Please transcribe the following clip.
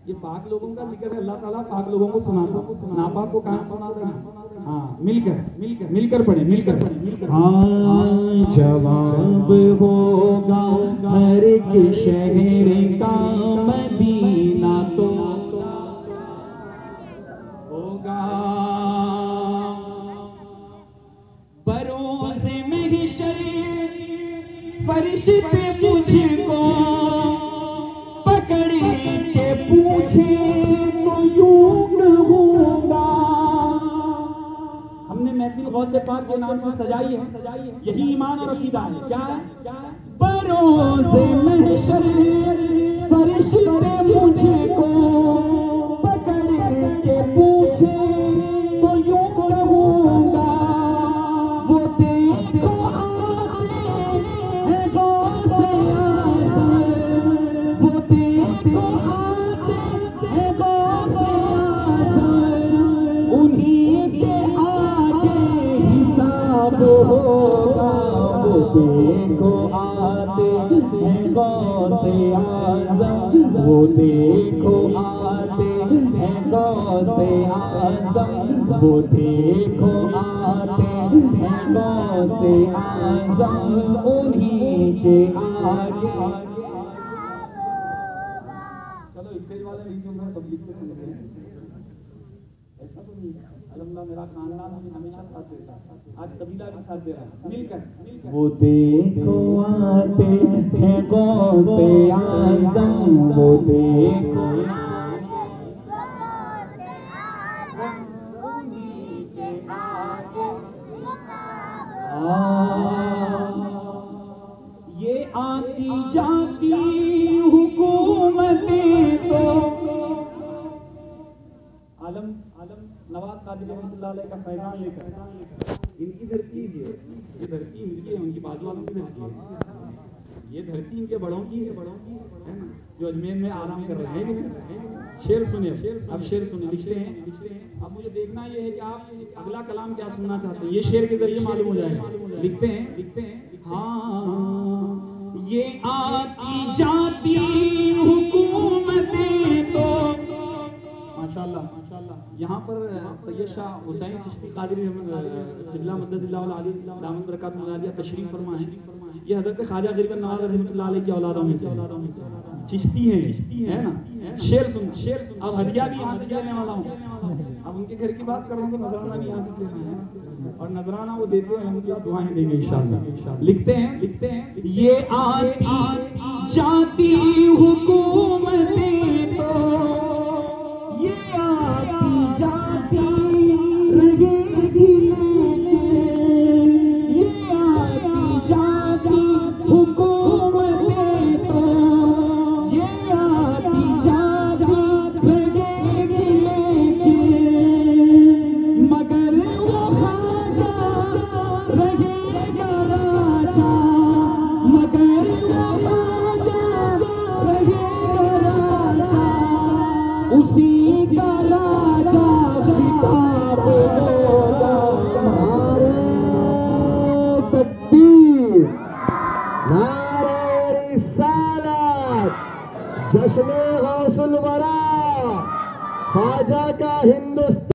ये पाक लोगों का जिक्र है, अल्लाह ताला पाक लोगों को सुनाता, नापाक को कहाँ सुनाता है? हाँ, मिलकर पढ़े। हाँ, जवाब होगा हर एक शहर का मदीना तो होगा। बरोज़े महशर फरिश्ते मुझको पकड़ के पूछे तो यूं कहूँगा। हमने महफिल गौसे पाक के नाम से सजाई है, यही ईमान और अकीदा है। क्या है? बरोज़े महशर फरिश्ते मुझको पकड़ के पूछे तो यूं कहूँगा, वो देखो आते हैं गौसे आज़म, वो देखो आते हैं गौसे आज़म, उन्हीं के आगे हिसाब होगा। वो देखो आते हैं गौसे आज़म, वो देखो आते हैं गौसे आज़म, वो देखो आते हैं गौसे आज़म, उन्हीं के आगे। चलो स्टेज वाले नहीं सुन रहे, पब्लिक को सुन रहे हैं, ऐसा तो नहीं है। अल्हम्दुलिल्लाह मेरा खानदान भी हमेशा साथ देता है, आज कबीला भी साथ दे रहा है, मिलकर। वो देखो आते हैं गौसे आज़म, वो देखो ये आती जाती हुकूमतें तो आलम नवाज कादिर रहमतुल्लाह अलैह का फैजान लेकर, इनकी धरती है, ये धरती इनकी है, उनकी बाजू वालों की धरती है, ये धरती इनके बड़ों की है ना, जो अजमेर में आराम कर रहे हैं। शेर सुनिए, अब शेर सुनिए, लिखते हैं। अब मुझे देखना ये है कि आप अगला कलाम क्या सुनना चाहते हैं, ये शेर के जरिए मालूम हो जाएगा। लिखते हैं। हाँ, ये आती जाती हुकूमतें तो माशाल्लाह यहाँ पर सैयद शाह हुसैन चिश्ती कादरी क़िबला मददिल्लाह वल आली दामन बरकत मुनादिया तशरीफ फरमा है। ये हज़रत ख्वाजा गरीब नवाज रहमतुल्लाह अलैह की औलादों में से चिश्ती है ना। शेर सुन, अब हदिया भी यहाँ से लेने वाला हूँ। अब उनके घर की बात कर रहा हूँ तो नजराना भी यहाँ से लेना है, और नजराना वो देते हैं, अल्हम्दुलिल्लाह दुआएं देंगे इंशाअल्लाह। लिखते हैं। ये आती जाती हुकूमतें तो ये आती जाती रहेगी, ये आती जाती हुकूमतें तो ये आती जाती रहेगी, मगर वो ख्वाजा रहेगा राजा, मगर वो ख्वाजा रहेगा राजा, उसी का राजा खिताब होगा। नारे तकबीर, नारे रिसालत, जश्न गौसुल वरा, ख्वाजा का हिंद